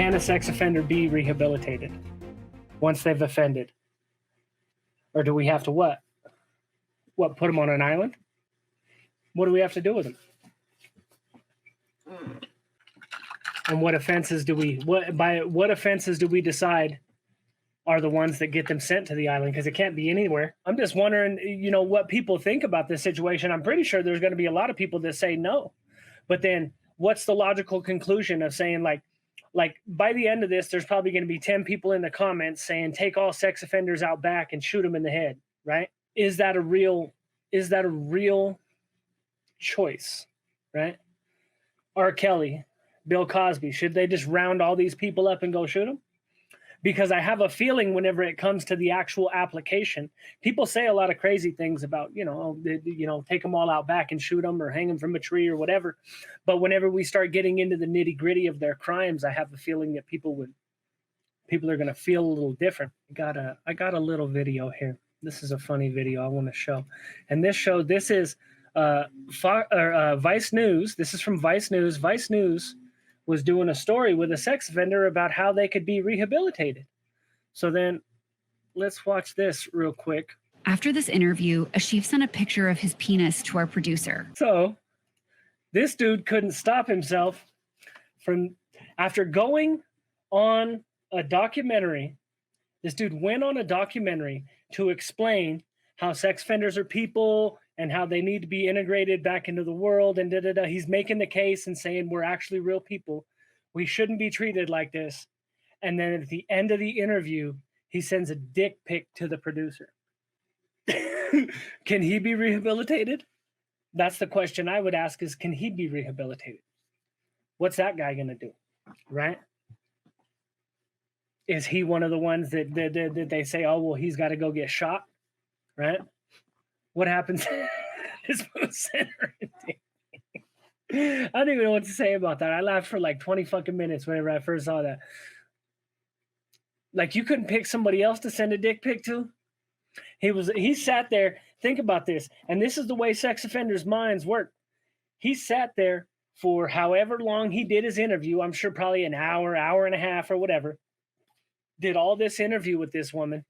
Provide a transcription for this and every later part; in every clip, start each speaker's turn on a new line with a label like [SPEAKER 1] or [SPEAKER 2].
[SPEAKER 1] Can a sex offender be rehabilitated once they've offended? Or do we have to what? What, put them on an island? What do we have to do with them? And what offenses do we decide are the ones that get them sent to the island? Because it can't be anywhere. I'm just wondering, what people think about this situation. I'm pretty sure there's going to be a lot of people that say no. But then what's the logical conclusion of saying like by the end of this, there's probably going to be 10 people in the comments saying, take all sex offenders out back and shoot them in the head, right? Is that a real choice, right? R. Kelly, Bill Cosby, should they just round all these people up and go shoot them? Because I have a feeling whenever it comes to the actual application, people say a lot of crazy things about, take them all out back and shoot them or hang them from a tree or whatever. But whenever we start getting into the nitty gritty of their crimes, I have a feeling that people are going to feel a little different. I got a little video here. This is a funny video I want to show. And this is Vice News. This is from Vice News. Vice News was doing a story with a sex offender about how they could be rehabilitated. So then let's watch this real quick.
[SPEAKER 2] After this interview, Ashif sent a picture of his penis to our producer.
[SPEAKER 1] So this dude couldn't stop himself from, after going on a documentary, this dude went on a documentary to explain how sex offenders are people and how they need to be integrated back into the world and da-da-da. He's making the case and saying we're actually real people. We shouldn't be treated like this. And then at the end of the interview, he sends a dick pic to the producer. Can he be rehabilitated? That's the question I would ask is, can he be rehabilitated? What's that guy going to do, right? Is he one of the ones that they say, oh, well, he's got to go get shot, right? What happens? This center. I don't even know what to say about that. I laughed for like 20 fucking minutes whenever I first saw that. Like, you couldn't pick somebody else to send a dick pic to? He sat there, think about this, and this is the way sex offenders' minds work. He sat there for however long he did his interview, I'm sure probably an hour, hour and a half or whatever, did all this interview with this woman,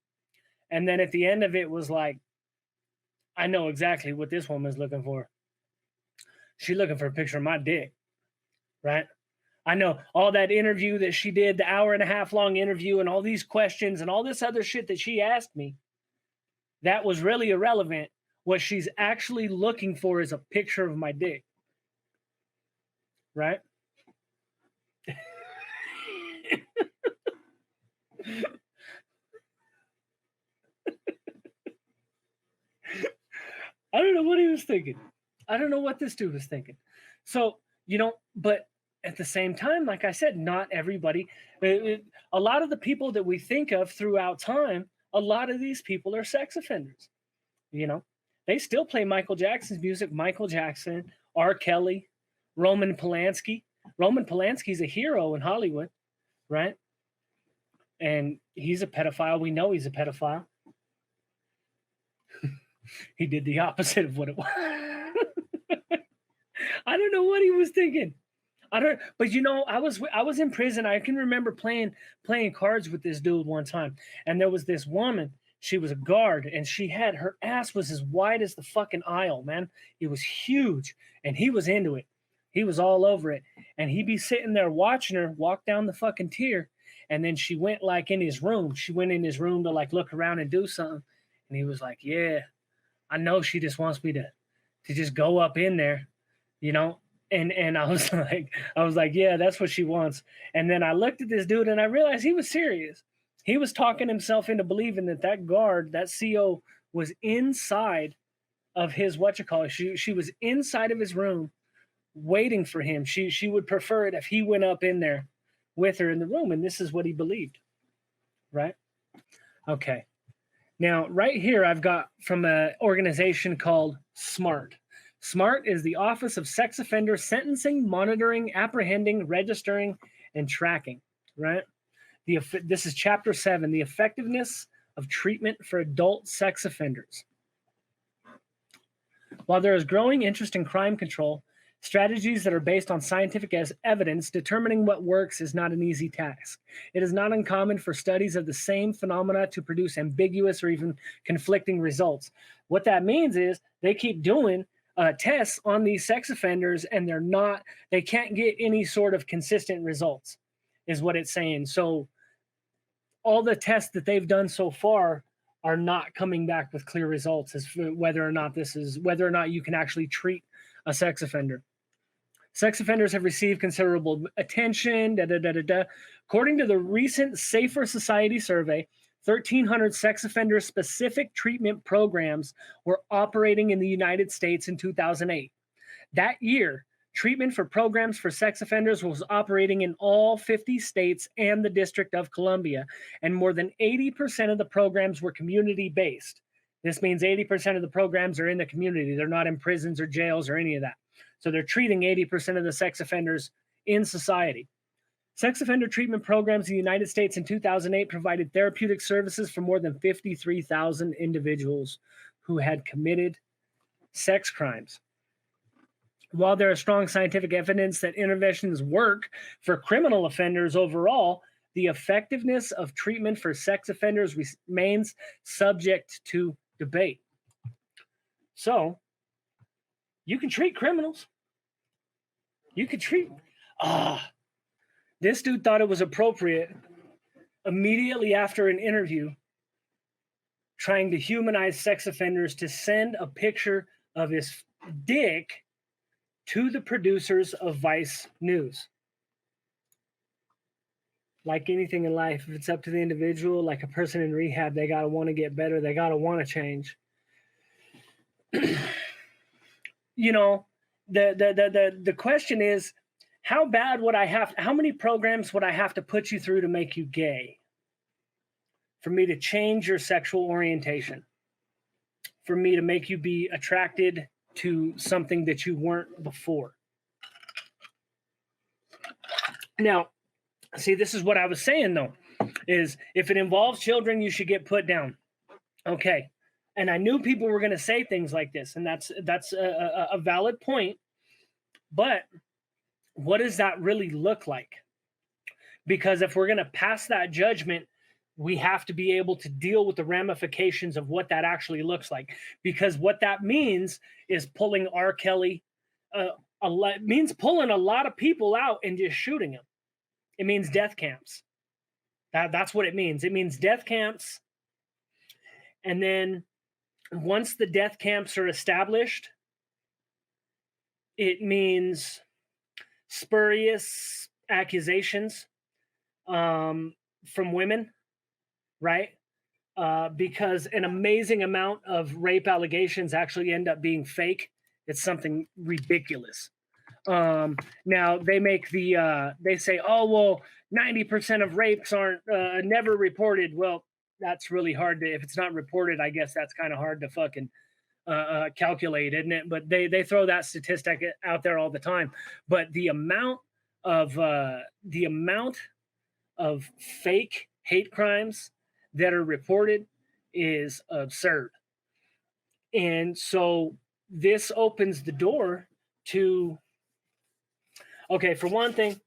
[SPEAKER 1] and then at the end of it was like, I know exactly what this woman's looking for. She's looking for a picture of my dick, right? I know all that interview that she did, the hour and a half long interview and all these questions and all this other shit that she asked me, that was really irrelevant. What she's actually looking for is a picture of my dick, right? I don't know what he was thinking. I don't know what this dude was thinking. So, but at the same time, like I said, not everybody, a lot of the people that we think of throughout time, a lot of these people are sex offenders. They still play Michael Jackson's music, Michael Jackson, R. Kelly, Roman Polanski. Roman Polanski's a hero in Hollywood, right? And he's a pedophile. We know he's a pedophile. He did the opposite of what it was. I don't know what he was thinking. But I was in prison. I can remember playing cards with this dude one time, and there was this woman. She was a guard, and her ass was as wide as the fucking aisle, man. It was huge, and he was into it. He was all over it, and he'd be sitting there watching her walk down the fucking tier, and then she went like in his room. She went in his room to like look around and do something, and he was like, "Yeah, I know she just wants me to just go up in there, And I was like, yeah, that's what she wants. And then I looked at this dude and I realized he was serious. He was talking himself into believing that guard, that CO, was inside of his She was inside of his room waiting for him. She would prefer it if he went up in there with her in the room. And this is what he believed, right? Okay. Now, right here, I've got from an organization called SMART. SMART is the Office of Sex Offender Sentencing, Monitoring, Apprehending, Registering, and Tracking, right? This is Chapter 7, the effectiveness of treatment for adult sex offenders. While there is growing interest in crime control, Strategies that are based on scientific evidence, determining what works is not an easy task. It is not uncommon for studies of the same phenomena to produce ambiguous or even conflicting results. What that means is they keep doing tests on these sex offenders and they can't get any sort of consistent results, is what it's saying. So all the tests that they've done so far are not coming back with clear results as to whether or not you can actually treat a sex offender. Sex offenders have received considerable attention. According to the recent Safer Society survey, 1,300 sex offender specific treatment programs were operating in the United States in 2008. That year, treatment for programs for sex offenders was operating in all 50 states and the District of Columbia, and more than 80% of the programs were community-based. This means 80% of the programs are in the community. They're not in prisons or jails or any of that. So they're treating 80% of the sex offenders in society. Sex offender treatment programs in the United States in 2008 provided therapeutic services for more than 53,000 individuals who had committed sex crimes. While there is strong scientific evidence that interventions work for criminal offenders overall, the effectiveness of treatment for sex offenders remains subject to debate. So, you can treat criminals. You can treat. This dude thought it was appropriate immediately after an interview trying to humanize sex offenders to send a picture of his dick to the producers of Vice News. Like anything in life, if it's up to the individual, like a person in rehab, they got to want to get better. They got to want to change. You know, the question is, how many programs would I have to put you through to make you gay? For me to change your sexual orientation? For me to make you be attracted to something that you weren't before? Now, see, this is what I was saying, though, is if it involves children, you should get put down. Okay. And I knew people were going to say things like this, and that's a valid point. But what does that really look like? Because if we're going to pass that judgment, we have to be able to deal with the ramifications of what that actually looks like. Because what that means is pulling R. Kelly, means pulling a lot of people out and just shooting them. It means death camps. That's what it means. It means death camps. And then once the death camps are established, it means spurious accusations from women, right? Because an amazing amount of rape allegations actually end up being fake. It's something ridiculous. Now they they say, oh, well, 90% of rapes aren't never reported. Well, that's really hard if it's not reported, I guess that's kind of hard to fucking calculate, isn't it? But they throw that statistic out there all the time. But the amount of fake hate crimes that are reported is absurd. And so this opens the door to, okay, for one thing,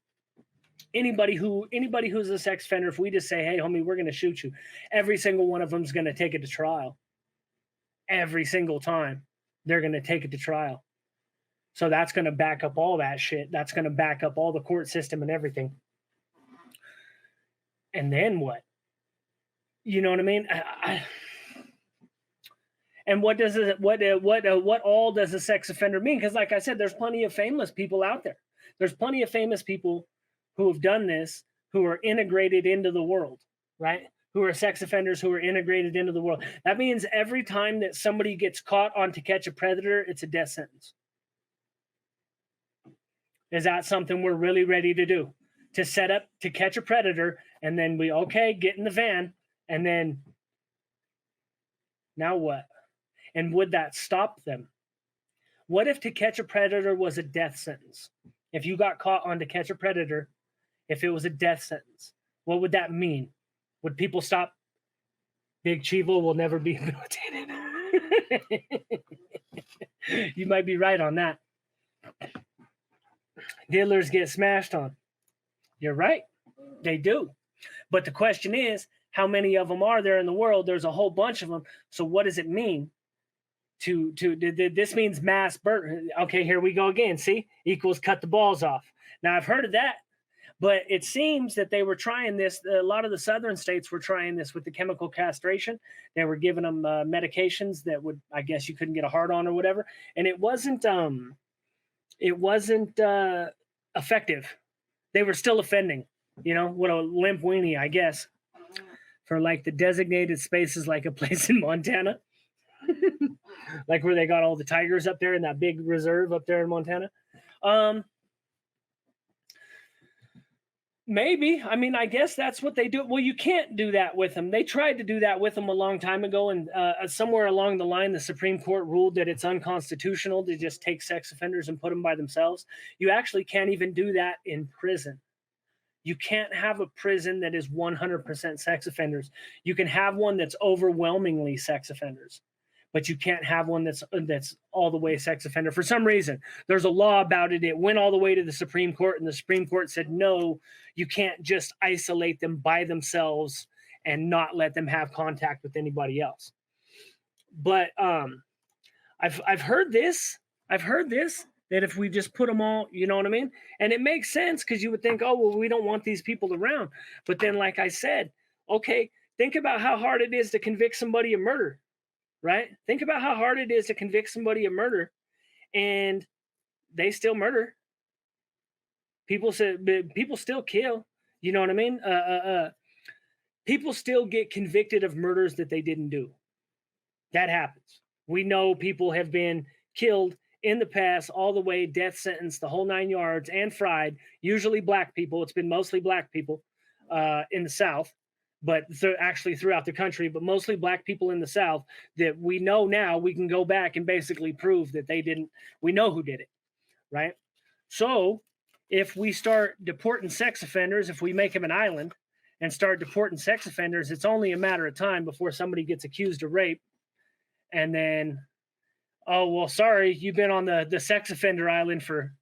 [SPEAKER 1] anybody who's a sex offender, if we just say, hey, homie, we're going to shoot you, every single one of them is going to take it to trial. Every single time they're going to take it to trial. So that's going to back up all that shit. That's going to back up all the court system and everything. And then what? You know what I mean? And what all does a sex offender mean? Because like I said, there's plenty of famous people out there. There's plenty of famous people who have done this, who are integrated into the world, right? Who are sex offenders who are integrated into the world. That means every time that somebody gets caught on To Catch a Predator, it's a death sentence. Is that something we're really ready to do? To set up To Catch a Predator, and then get in the van, and then now what? And would that stop them? What if To Catch a Predator was a death sentence? If you got caught on To Catch a Predator, if it was a death sentence, what would that mean? Would people stop? Big Chivo will never be rehabilitated. You might be right on that. Dealers get smashed on. You're right. They do. But the question is, how many of them are there in the world? There's a whole bunch of them. So what does it mean? This means mass burn. Okay, here we go again. See, equals cut the balls off. Now I've heard of that, but it seems that they were trying this. A lot of the southern states were trying this with the chemical castration. They were giving them medications that would, I guess, you couldn't get a hard on or whatever, and it wasn't effective. They were still offending. You know, what a limp weenie, I guess, for like the designated spaces, like a place in Montana. Like where they got all the tigers up there in that big reserve up there in Montana. Maybe. I mean, I guess that's what they do. Well, you can't do that with them. They tried to do that with them a long time ago, and somewhere along the line, the Supreme Court ruled that it's unconstitutional to just take sex offenders and put them by themselves. You actually can't even do that in prison. You can't have a prison that is 100% sex offenders. You can have one that's overwhelmingly sex offenders, but you can't have one that's all the way sex offender. For some reason, there's a law about it. It went all the way to the Supreme Court, and the Supreme Court said, no, you can't just isolate them by themselves and not let them have contact with anybody else. But I've heard this. That if we just put them all, you know what I mean? And it makes sense because you would think, oh, well, we don't want these people around. But then, like I said, okay, think about how hard it is to convict somebody of murder, right? Think about how hard it is to convict somebody of murder, and they still murder. People still kill. You know what I mean? People still get convicted of murders that they didn't do. That happens. We know people have been killed in the past, all the way, death sentence, the whole 9 yards, and fried. Usually black people. It's been mostly black people in the South, but actually throughout the country, but mostly black people in the South that we know now. We can go back and basically prove that they didn't. We know who did it, right? So if we start deporting sex offenders, if we make them an island and start deporting sex offenders, it's only a matter of time before somebody gets accused of rape, and then, oh, well, sorry, you've been on the sex offender island for,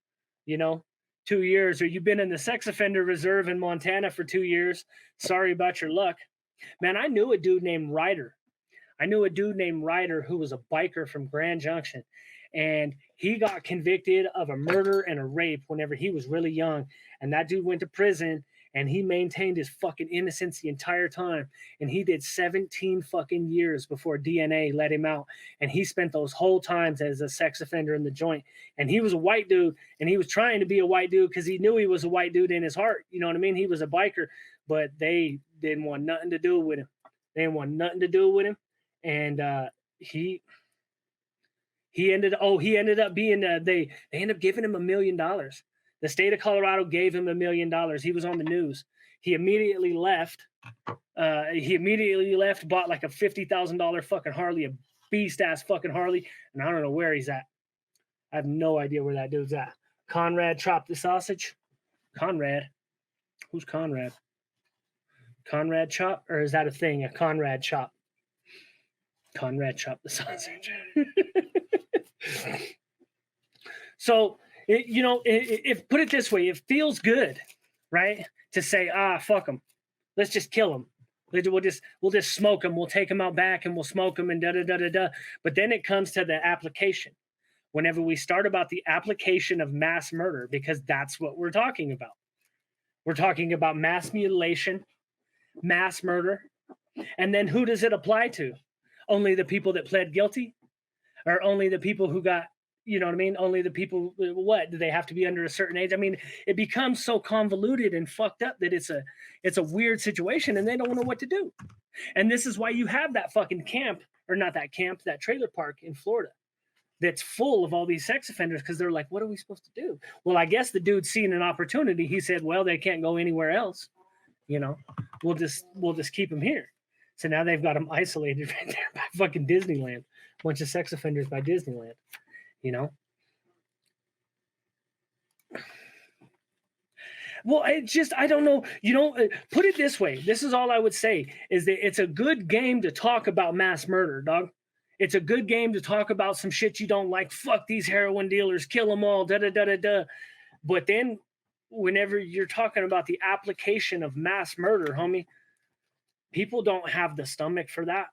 [SPEAKER 1] 2 years, or you've been in the sex offender reserve in Montana for 2 years. Sorry about your luck. Man, I knew a dude named Ryder. Who was a biker from Grand Junction, and he got convicted of a murder and a rape whenever he was really young. And that dude went to prison, and he maintained his fucking innocence the entire time. And he did 17 fucking years before DNA let him out. And he spent those whole times as a sex offender in the joint. And he was a white dude, and he was trying to be a white dude because he knew he was a white dude in his heart. You know what I mean? He was a biker, but they didn't want nothing to do with him. And he ended up being they ended up giving him $1 million. The state of Colorado gave him $1 million. He was on the news. He immediately left. Bought like a $50,000 fucking Harley, a beast ass fucking Harley, and I don't know where he's at. I have no idea where that dude's at. Conrad chopped the sausage. Conrad, who's Conrad? Conrad chop, or is that a thing? A Conrad chop. Conrad chopped the sausage. So, if put it this way, it feels good, right? To say, fuck them. Let's just kill them. We'll just smoke them. We'll take them out back and we'll smoke them and da-da-da-da-da. But then it comes to the application. Whenever we start about the application of mass murder, because that's what we're talking about. We're talking about mass mutilation, mass murder. And then who does it apply to? Only the people that pled guilty? Or only the people who got, you know what I mean? Only the people, what? Do they have to be under a certain age? I mean, it becomes so convoluted and fucked up that it's a weird situation, and they don't know what to do. And this is why you have that fucking camp, or not that camp, that trailer park in Florida that's full of all these sex offenders, because they're like, what are we supposed to do? Well, I guess the dude's seen an opportunity. He said, well, they can't go anywhere else. We'll just keep them here. So now they've got them isolated right there by fucking Disneyland. Bunch of sex offenders by Disneyland, Well, I don't know. Put it this way. This is all I would say, is that it's a good game to talk about mass murder, dog. It's a good game to talk about some shit you don't like. Fuck these heroin dealers. Kill them all. Da-da-da-da-da. But then whenever you're talking about the application of mass murder, homie, people don't have the stomach for that.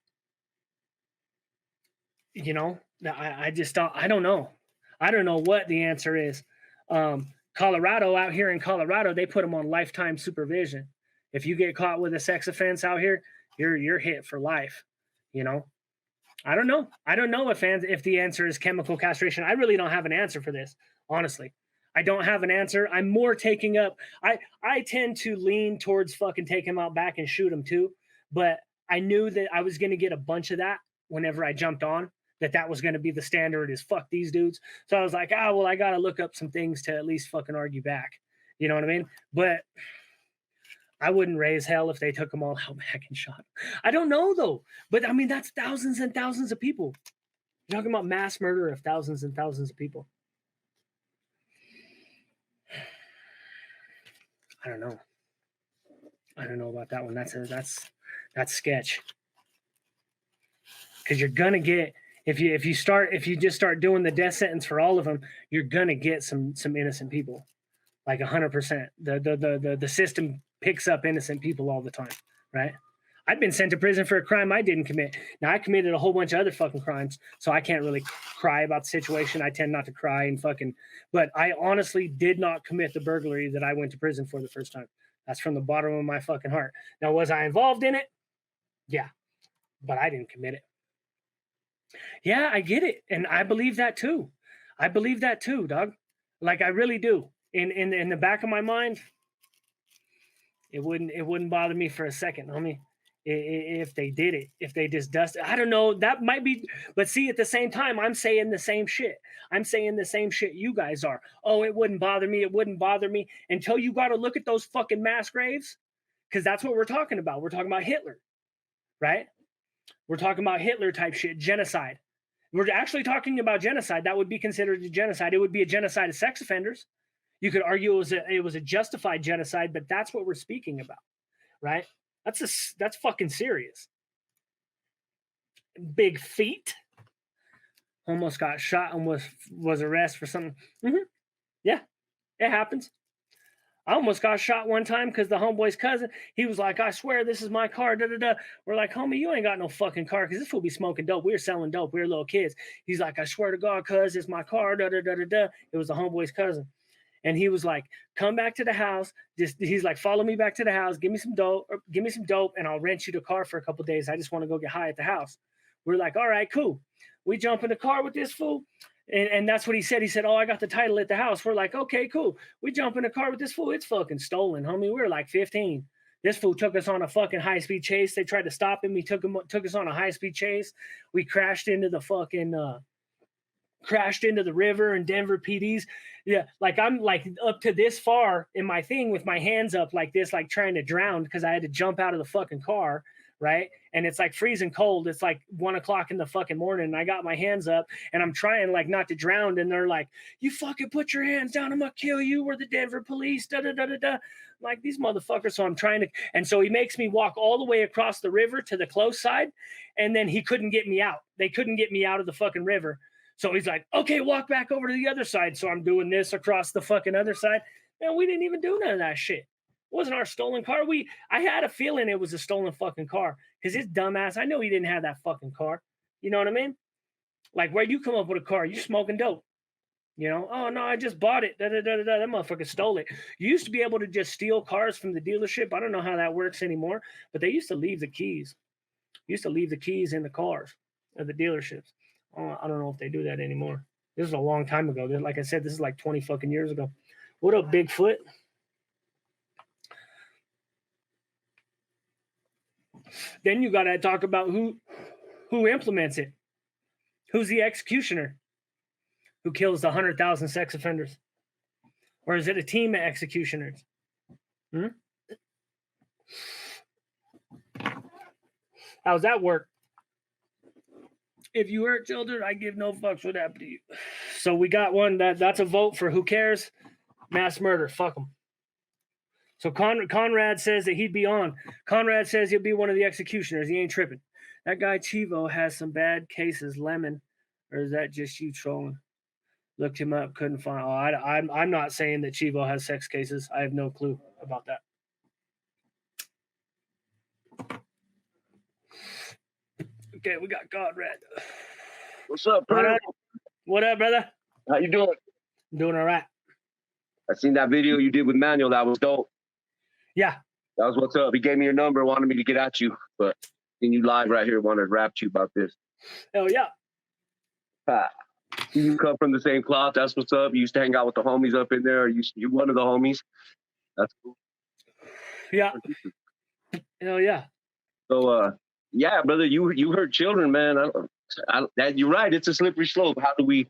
[SPEAKER 1] You know, I just don't, I don't know. I don't know what the answer is. Colorado, out here in Colorado, they put them on lifetime supervision. If you get caught with a sex offense out here, you're hit for life. You know, I don't know. I don't know if the answer is chemical castration. I really don't have an answer for this, honestly. I don't have an answer. I'm more taking up. I tend to lean towards fucking take him out back and shoot him too. But I knew that I was going to get a bunch of that whenever I jumped on. That was going to be the standard is fuck these dudes. So I was like, well, I got to look up some things to at least fucking argue back. You know what I mean? But I wouldn't raise hell if they took them all out back and shot them. I don't know though. But I mean, that's thousands and thousands of people. You're talking about mass murder of thousands and thousands of people. I don't know. I don't know about that one. That's sketch. Because you're gonna get if you just start doing the death sentence for all of them, you're gonna get some innocent people, like 100%. The system picks up innocent people all the time, right? I've been sent to prison for a crime I didn't commit. Now I committed a whole bunch of other fucking crimes, so I can't really cry about the situation. I tend not to cry and fucking, but I honestly did not commit the burglary that I went to prison for the first time. That's from the bottom of my fucking heart. Now, was I involved in it? Yeah, but I didn't commit it. Yeah, I get it, and I believe that too. I believe that too, dog. Like I really do. In the back of my mind, it wouldn't bother me for a second, homie. If they did it, if they just dusted, I don't know. That might be, but see, at the same time, I'm saying the same shit. I'm saying the same shit you guys are. Oh, it wouldn't bother me. It wouldn't bother me until you got to look at those fucking mass graves, because that's what we're talking about. We're talking about Hitler, right? We're talking about Hitler type shit, genocide. We're actually talking about genocide. That would be considered a genocide. It would be a genocide of sex offenders. You could argue it was a justified genocide, but that's what we're speaking about, right? That's fucking serious. Big feet. Almost got shot and was arrested for something. Mm-hmm. Yeah, it happens. I almost got shot one time because the homeboy's cousin, he was like, I swear this is my car, da-da-da. We're like, homie, you ain't got no fucking car because this fool be smoking dope. We were selling dope. We were little kids. He's like, I swear to God, cuz, it's my car, da-da-da-da-da. It was the homeboy's cousin. And he was like, come back to the house. He's like, follow me back to the house. Give me some dope, and I'll rent you the car for a couple days. I just want to go get high at the house. We're like, all right, cool. We jump in the car with this fool. And that's what he said. He said, oh, I got the title at the house. We're like, okay, cool. We jump in the car with this fool. It's fucking stolen, homie. We were like 15. This fool took us on a fucking high-speed chase. They tried to stop him. He took us on a high-speed chase. We crashed into the river in Denver PDs. Yeah, like I'm like up to this far in my thing with my hands up like this, like trying to drown because I had to jump out of the fucking car. Right. And it's like freezing cold. It's like 1 o'clock in the fucking morning. And I got my hands up and I'm trying like not to drown. And they're like, you fucking put your hands down. I'm going to kill you. We're the Denver police. Da, da, da, da, da. Like these motherfuckers. So I'm trying to. And so he makes me walk all the way across the river to the close side. And then he couldn't get me out. They couldn't get me out of the fucking river. So he's like, okay, walk back over to the other side. So I'm doing this across the fucking other side. Man, we didn't even do none of that shit. It wasn't our stolen car. I had a feeling it was a stolen fucking car because his dumbass, I know he didn't have that fucking car. You know what I mean? Like, where you come up with a car? You smoking dope. You know? Oh, no, I just bought it. Da, da, da, da, da. That motherfucker stole it. You used to be able to just steal cars from the dealership. I don't know how that works anymore, but they used to leave the keys. Used to leave the keys in the cars of the dealerships. Oh, I don't know if they do that anymore. This is a long time ago. Like I said, this is like 20 fucking years ago. What up, Bigfoot? Then you got to talk about who implements it. Who's the executioner? Who kills the 100,000 sex offenders? Or is it a team of executioners? How's that work? If you hurt children, I give no fucks what happened to you. So we got one that's a vote for who cares? Mass murder. Fuck them. So Conrad says that he'd be on. Conrad says he'll be one of the executioners. He ain't tripping. That guy Chivo has some bad cases, Lemon. Or is that just you trolling? Looked him up, couldn't find. Oh, I'm not saying that Chivo has sex cases. I have no clue about that. Okay, we got Conrad.
[SPEAKER 3] What's up, bro?
[SPEAKER 1] What up, brother?
[SPEAKER 3] How you doing?
[SPEAKER 1] Doing all right.
[SPEAKER 3] I seen that video you did with Manuel. That was dope.
[SPEAKER 1] Yeah.
[SPEAKER 3] That was what's up. He gave me your number, wanted me to get at you, but seeing you live right here, wanted to rap to you about this.
[SPEAKER 1] Hell yeah.
[SPEAKER 3] You come from the same cloth. That's what's up. You used to hang out with the homies up in there. You one of the homies. That's cool.
[SPEAKER 1] Yeah. Hell yeah.
[SPEAKER 3] So, yeah, brother, you hurt children, man. You're right. It's a slippery slope. How do we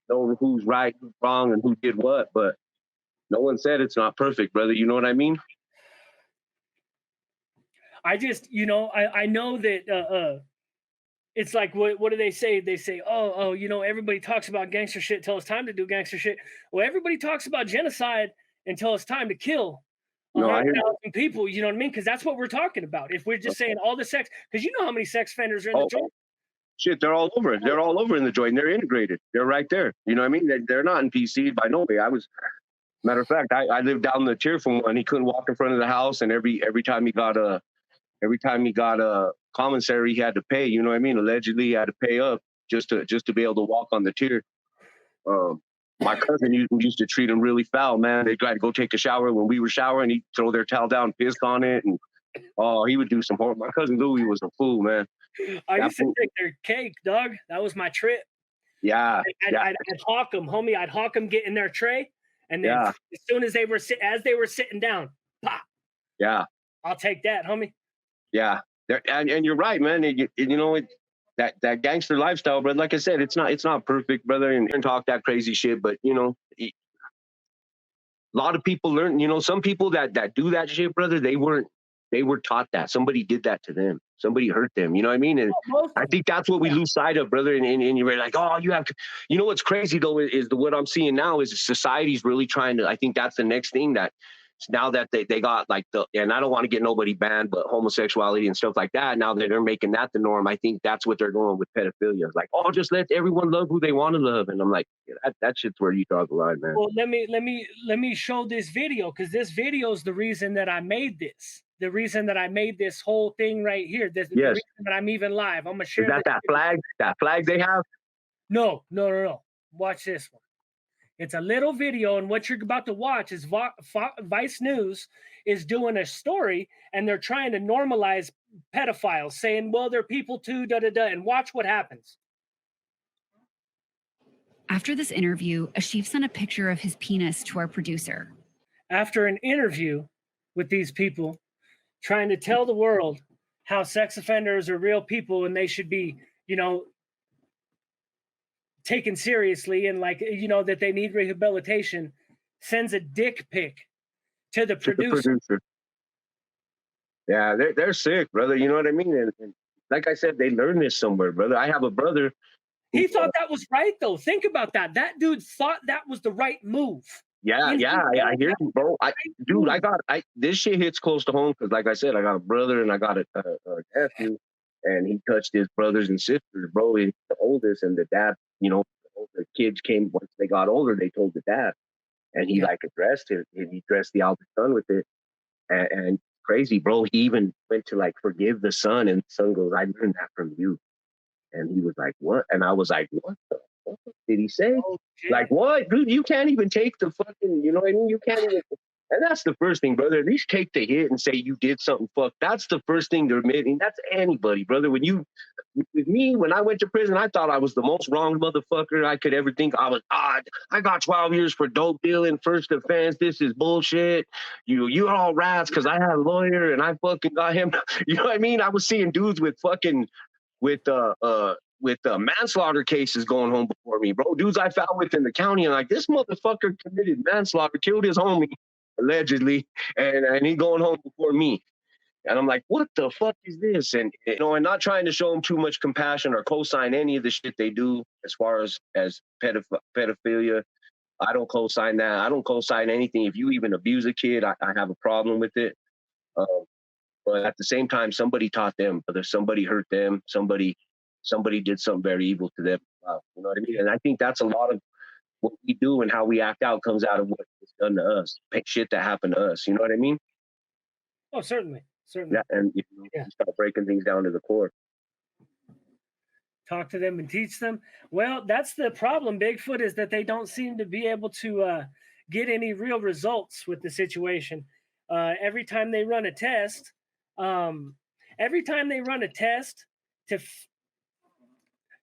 [SPEAKER 3] know who's right, who's wrong, and who did what? But no one said it's not perfect, brother. You know what I mean?
[SPEAKER 1] I just, I know that it's like, what do they say? They say, oh, everybody talks about gangster shit until it's time to do gangster shit. Well, everybody talks about genocide until it's time to kill 100,000 people. You know what I mean? Because that's what we're talking about. If we're just saying all the sex, because you know how many sex offenders are in the joint.
[SPEAKER 3] Shit, they're all over. They're all over in the joint. They're integrated. They're right there. You know what I mean? They're not in PC by no way. Matter of fact, I lived down the tier from one. He couldn't walk in front of the house, and every time he got a commissary, he had to pay. You know what I mean? Allegedly, he had to pay up just to be able to walk on the tier. My cousin used to treat him really foul, man. They got to go take a shower when we were showering. He'd throw their towel down, piss on it, and he would do some horrible. My cousin Louie was a fool, man.
[SPEAKER 1] I used to take their cake, dog. That was my trip.
[SPEAKER 3] Yeah.
[SPEAKER 1] I'd hawk them, homie. I'd hawk them, get in their tray, and then as soon as they were sitting down, pop.
[SPEAKER 3] Yeah.
[SPEAKER 1] I'll take that, homie.
[SPEAKER 3] Yeah. And you're right, man. That gangster lifestyle, brother. Like I said, it's not perfect, brother, and talk that crazy shit. But a lot of people learn. Some people that do that shit, brother. They were taught that somebody did that to them. Somebody hurt them. You know what I mean? And I think that's what we lose sight of, brother. And you're like, oh, you have to. You know what's crazy though is what I'm seeing now is society's really trying to. I think that's the next thing that. Now that they got and I don't want to get nobody banned, but homosexuality and stuff like that, now that they're making that the norm, I think that's what they're going with pedophilia. It's like, oh, just let everyone love who they want to love. And I'm like, that shit's where you draw the line, man.
[SPEAKER 1] Well, let me show this video, because this video is the reason that I made this. The reason that I made this whole thing right here. The reason that I'm even live. I'm gonna share.
[SPEAKER 3] Is that flag? That flag they have?
[SPEAKER 1] No. Watch this one. It's a little video, and what you're about to watch is Vice News is doing a story, and they're trying to normalize pedophiles, saying, well, they're people too, da-da-da, and watch what happens.
[SPEAKER 2] After this interview, Ashif sent a picture of his penis to our producer.
[SPEAKER 1] After an interview with these people, trying to tell the world how sex offenders are real people and they should be, taken seriously, and that they need rehabilitation, sends a dick pic to the producer.
[SPEAKER 3] Yeah, they're sick, brother. You know what I mean? And like I said, they learned this somewhere, brother. I have a brother.
[SPEAKER 1] He thought that was right, though. Think about that. That dude thought that was the right move.
[SPEAKER 3] Yeah, I hear you, bro. This shit hits close to home because, like I said, I got a brother and I got a nephew, and he touched his brothers and sisters, bro. He's the oldest, and the dad, the kids came once they got older. They told the dad, and he addressed it. He addressed the eldest son with it, and crazy, bro. He even went to forgive the son, and the son goes, "I learned that from you." And he was like, "What?" And I was like, "What the fuck did he say?" Oh, what, dude? You can't even take the fucking, you know what I mean? You can't even. And that's the first thing, brother. At least take the hit and say you did something fucked. That's the first thing they're admitting. That's anybody, brother. With me, when I went to prison, I thought I was the most wrong motherfucker I could ever think. I was odd. I got 12 years for dope dealing, first offense. This is bullshit. You all rats because I had a lawyer and I fucking got him. You know what I mean? I was seeing dudes with manslaughter cases going home before me, bro. Dudes I found within the county, and this motherfucker committed manslaughter, killed his homie, allegedly, and he going home before me. And I'm like, what the fuck is this? And and not trying to show them too much compassion or co-sign any of the shit they do as far as pedophilia. I don't co-sign that. I don't co-sign anything. If you even abuse a kid, I have a problem with it. But at the same time, somebody taught them, whether somebody hurt them, somebody somebody did something very evil to them. You know what I mean? And I think that's a lot of what we do and how we act out comes out of what was done to us, shit that happened to us. You know what I mean?
[SPEAKER 1] Oh, certainly, certainly.
[SPEAKER 3] Yeah, and you start breaking things down to the core.
[SPEAKER 1] Talk to them and teach them. Well, that's the problem, Bigfoot, is that they don't seem to be able to get any real results with the situation. Every time they run a test, every time they run a test to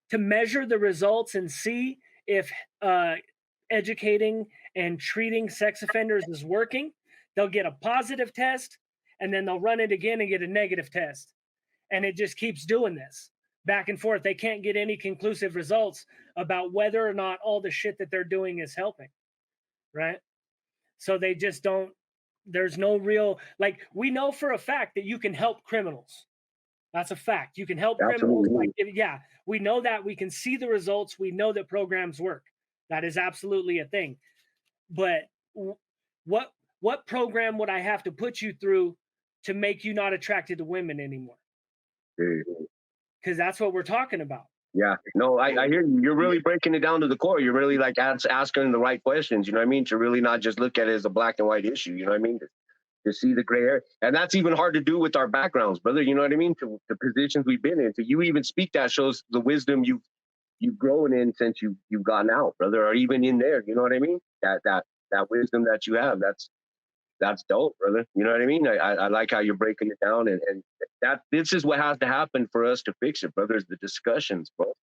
[SPEAKER 1] to measure the results and see if educating and treating sex offenders is working, they'll get a positive test and then they'll run it again and get a negative test. And it just keeps doing this back and forth. They can't get any conclusive results about whether or not all the shit that they're doing is helping. Right. So they just don't, there's no real, like, we know for a fact that you can help criminals. That's a fact. You can help criminals. Like, yeah, we know that. We can see the results. We know that programs work. That is absolutely a thing. But what program would I have to put you through to make you not attracted to women anymore? Because that's what we're talking about.
[SPEAKER 3] Yeah, no, I hear you. You're really breaking it down to the core. You're really like asking the right questions. You know what I mean? To really not just look at it as a black and white issue. You know what I mean? To see the gray area. And that's even hard to do with our backgrounds, brother. You know what I mean? To the positions we've been in. To you even speak that shows the wisdom you've grown in since you've gotten out, brother, or even in there. You know what I mean? That wisdom that you have, that's dope, brother. You know what I mean? I like how you're breaking it down, and that this is what has to happen for us to fix it, brother, is the discussions, bro.